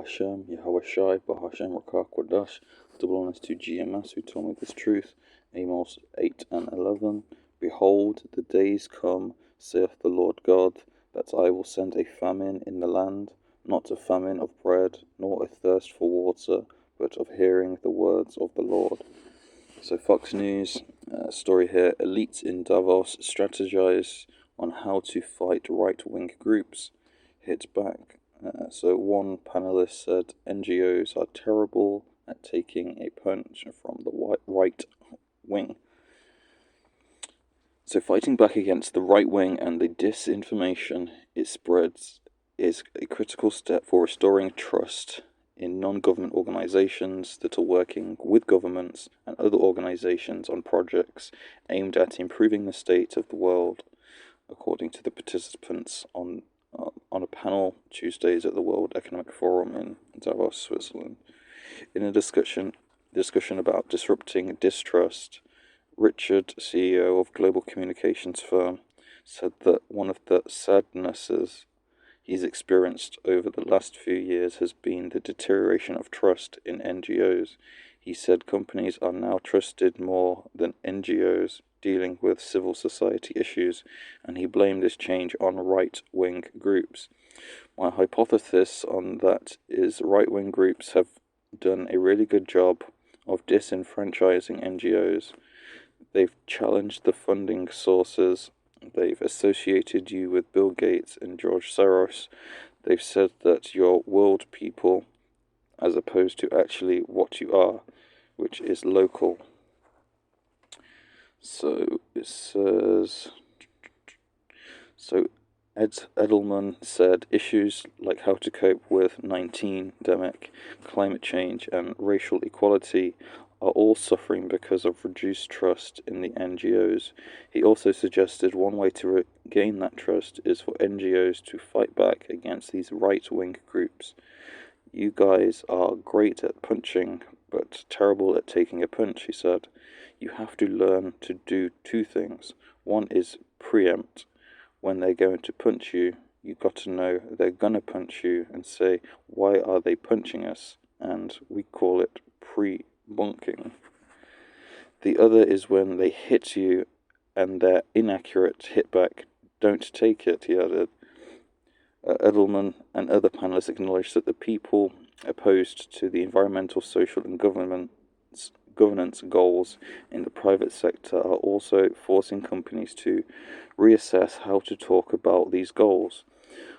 BAHASHAM, YAHAWASHI, BAHASHAM, RAWCHAA, QADASH, double honors to GMS who told me this truth. Amos 8 and 11. Behold, the days come, saith the Lord God, that I will send a famine in the land, not a famine of bread, nor a thirst for water, but of hearing the words of the Lord. So Fox News story here, elites in Davos strategize on how to fight right-wing groups, hit back. So one panelist said NGOs are terrible at taking a punch from the right wing. So fighting back against the right wing and the disinformation it spreads is a critical step for restoring trust in non-government organisations that are working with governments and other organisations on projects aimed at improving the state of the world, according to the participants on a panel Tuesdays at the World Economic Forum in Davos, Switzerland. In a discussion about disrupting distrust, Richard, CEO of global communications firm, said that one of the sadnesses he's experienced over the last few years has been the deterioration of trust in NGOs. He said companies are now trusted more than NGOs dealing with civil society issues, and he blamed this change on right-wing groups. My hypothesis on that is right-wing groups have done a really good job of disenfranchising NGOs. They've challenged the funding sources. They've associated you with Bill Gates and George Soros. They've said that you're world people as opposed to actually what you are, which is local. So it says, Ed Edelman said issues like how to cope with -demic, climate change, and racial equality are all suffering because of reduced trust in the NGOs. He also suggested one way to regain that trust is for NGOs to fight back against these right-wing groups. You guys are great at punching, but terrible at taking a punch, he said. You have to learn to do two things. One is preempt. When they're going to punch you, you've got to know they're going to punch you and say, why are they punching us? And we call it pre-bunking. The other is when they hit you and they're inaccurate hit back. Don't take it, he added. Edelman and other panelists acknowledged that the people opposed to the environmental, social and governance goals in the private sector are also forcing companies to reassess how to talk about these goals.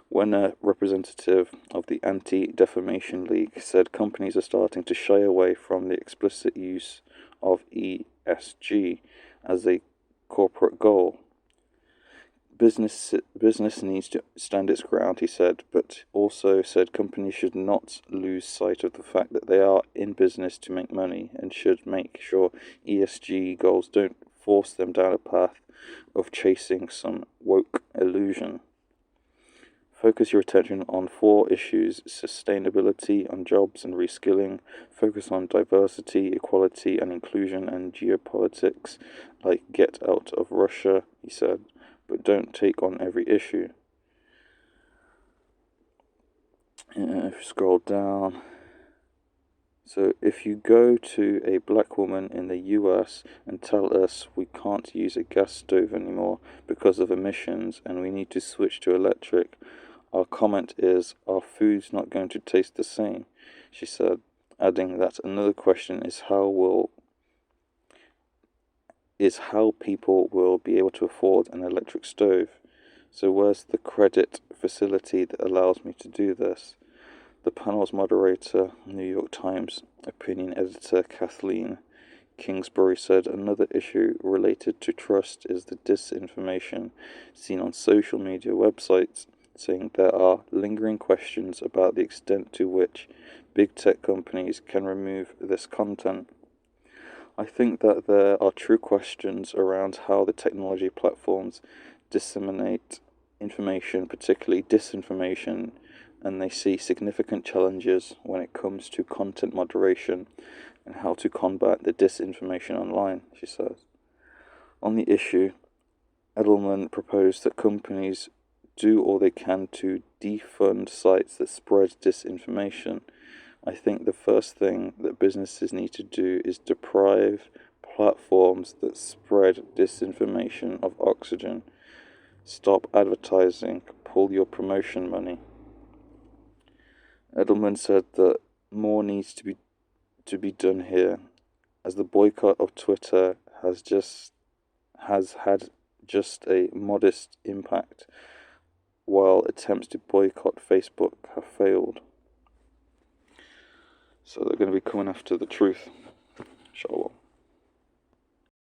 When a representative of the Anti-Defamation League said companies are starting to shy away from the explicit use of ESG as a corporate goal. Business needs to stand its ground, he said, but also said companies should not lose sight of the fact that they are in business to make money and should make sure ESG goals don't force them down a path of chasing some woke illusion. Focus your attention on 4 issues: sustainability, on jobs and reskilling, focus on diversity, equality and inclusion, and geopolitics, like get out of Russia, he said, but don't take on every issue. If you scroll down, so if you go to a black woman in the US and tell us we can't use a gas stove anymore because of emissions and we need to switch to electric, our comment is, our food's not going to taste the same, she said, adding that another question is how people will be able to afford an electric stove. So where's the credit facility that allows me to do this? The panel's moderator, New York Times opinion editor Kathleen Kingsbury, said another issue related to trust is the disinformation seen on social media websites, saying there are lingering questions about the extent to which big tech companies can remove this content. I think that there are true questions around how the technology platforms disseminate information, particularly disinformation, and they see significant challenges when it comes to content moderation and how to combat the disinformation online, she says. On the issue, Edelman proposed that companies do all they can to defund sites that spread disinformation. I think the first thing that businesses need to do is deprive platforms that spread disinformation of oxygen. Stop advertising, pull your promotion money. Edelman said that more needs to be done here, as the boycott of Twitter has had just a modest impact, while attempts to boycott Facebook have failed. So they're going to be coming after the truth. Inshallah.